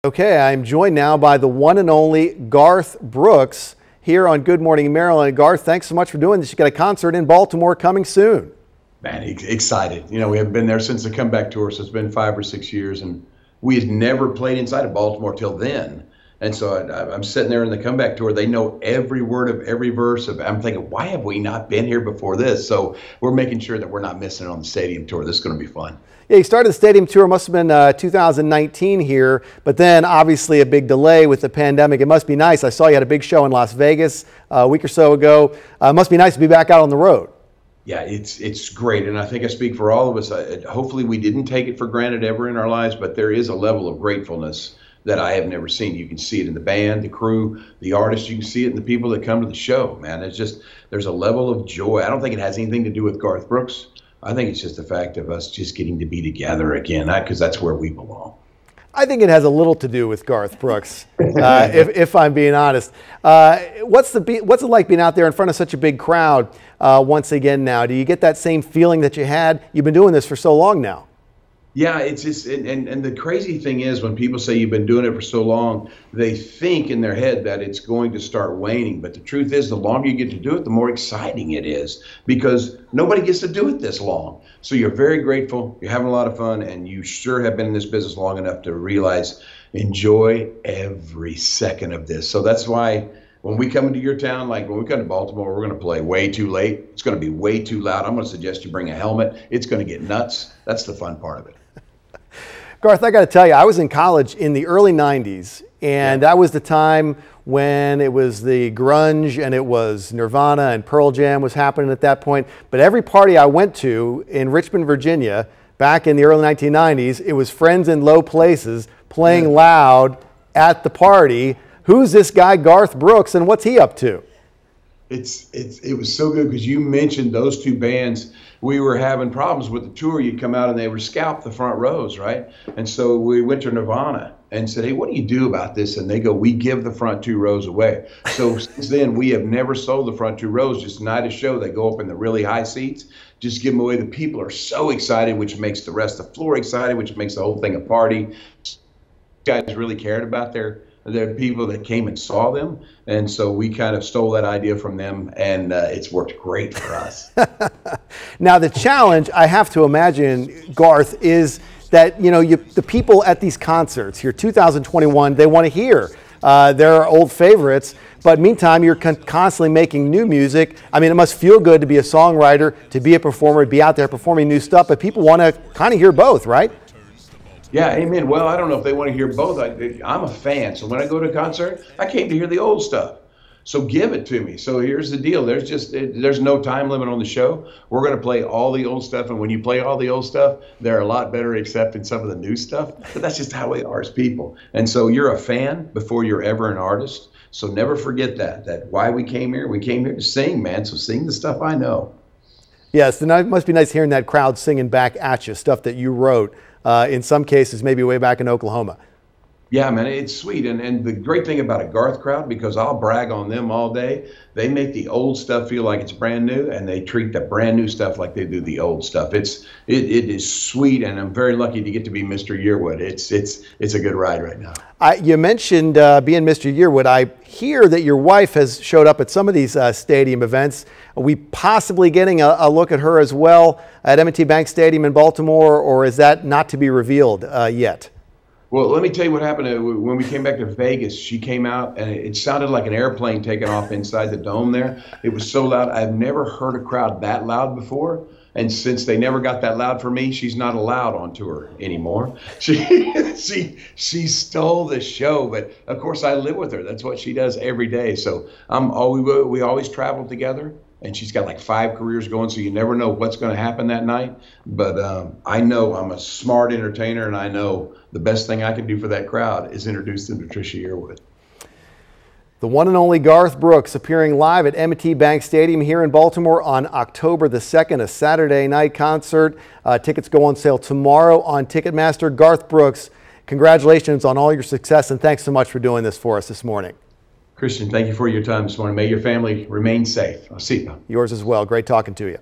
Okay, I'm joined now by the one and only Garth Brooks here on Good Morning Maryland. Garth, thanks so much for doing this. You got a concert in Baltimore coming soon. Man, excited. You know, we haven't been there since the comeback tour, so it's been 5 or 6 years, and we had never played inside of Baltimore till then. And so I'm sitting there in the comeback tour. They know every word of every verse. I'm thinking, why have we not been here before this? So we're making sure that we're not missing it on the stadium tour. This is going to be fun. Yeah, you started the stadium tour, must have been 2019 here, but then obviously a big delay with the pandemic. It must be nice. I saw you had a big show in Las Vegas a week or so ago. It must be nice to be back out on the road. Yeah, it's great, and I think I speak for all of us. Hopefully we didn't take it for granted ever in our lives, but there is a level of gratefulness that I have never seen. You can see it in the band, the crew, the artists. You can see it in the people that come to the show, man. It's just, there's a level of joy. I don't think it has anything to do with Garth Brooks. I think it's just the fact of us just getting to be together again, because that's where we belong. I think it has a little to do with Garth Brooks, if I'm being honest. What's it like being out there in front of such a big crowd once again now? Do you get that same feeling that you had? You've been doing this for so long now. Yeah, it's just, and the crazy thing is when people say you've been doing it for so long, they think in their head that it's going to start waning. But the truth is, the longer you get to do it, the more exciting it is, because nobody gets to do it this long. So you're very grateful, you're having a lot of fun, and you sure have been in this business long enough to realize, enjoy every second of this. So that's why when we come into your town, like when we come to Baltimore, we're going to play way too late. It's going to be way too loud. I'm going to suggest you bring a helmet. It's going to get nuts. That's the fun part of it. Garth, I got to tell you, I was in college in the early 90s, and that was the time when it was the grunge and it was Nirvana and Pearl Jam was happening at that point. But every party I went to in Richmond, Virginia, back in the early 1990s, it was friends in low places playing loud at the party. Who's this guy, Garth Brooks, and what's he up to? It was so good because you mentioned those two bands. We were having problems with the tour. You'd come out and they were scalped the front rows, right? And so we went to Nirvana and said, hey, what do you do about this? And they go, we give the front 2 rows away. So since then, we have never sold the front 2 rows. Just night of show, they go up in the really high seats, just give them away. The people are so excited, which makes the rest of the floor excited, which makes the whole thing a party. Guys really cared about their people that came and saw them, and so we kind of stole that idea from them, and it's worked great for us. Now the challenge, I have to imagine, Garth, is that the people at these concerts here, 2021, they want to hear their old favorites, but meantime you're constantly making new music. I mean, it must feel good to be a songwriter, to be a performer, to be out there performing new stuff, but people want to kind of hear both, right? Yeah, amen. Well, I don't know if they want to hear both. I'm a fan, so when I go to a concert, I came to hear the old stuff. So give it to me. So here's the deal. There's no time limit on the show. We're going to play all the old stuff, and when you play all the old stuff, they're a lot better accepting some of the new stuff. But that's just how we are as people. And so you're a fan before you're ever an artist. So never forget that why we came here to sing, man. So sing the stuff I know. Yes, and it must be nice hearing that crowd singing back at you, stuff that you wrote. In some cases, maybe way back in Oklahoma. Yeah, man, it's sweet. And the great thing about a Garth crowd, because I'll brag on them all day, they make the old stuff feel like it's brand new, and they treat the brand new stuff like they do the old stuff. It is sweet, and I'm very lucky to get to be Mr. Yearwood. It's a good ride right now. You mentioned being Mr. Yearwood. I hear that your wife has showed up at some of these stadium events. Are we possibly getting a look at her as well at M&T Bank Stadium in Baltimore, or is that not to be revealed yet? Well, let me tell you what happened when we came back to Vegas. She came out, and it sounded like an airplane taking off inside the dome there. It was so loud. I've never heard a crowd that loud before. And since they never got that loud for me, she's not allowed on tour anymore. She stole the show, but of course I live with her. That's what she does every day. So we always travel together. And she's got like 5 careers going, so you never know what's going to happen that night. But I know I'm a smart entertainer, and I know the best thing I can do for that crowd is introduce them to Trisha Yearwood. The one and only Garth Brooks appearing live at M&T Bank Stadium here in Baltimore on October the 2nd, a Saturday night concert. Tickets go on sale tomorrow on Ticketmaster. Garth Brooks, congratulations on all your success, and thanks so much for doing this for us this morning. Christian, thank you for your time this morning. May your family remain safe. I'll see you. Yours as well. Great talking to you.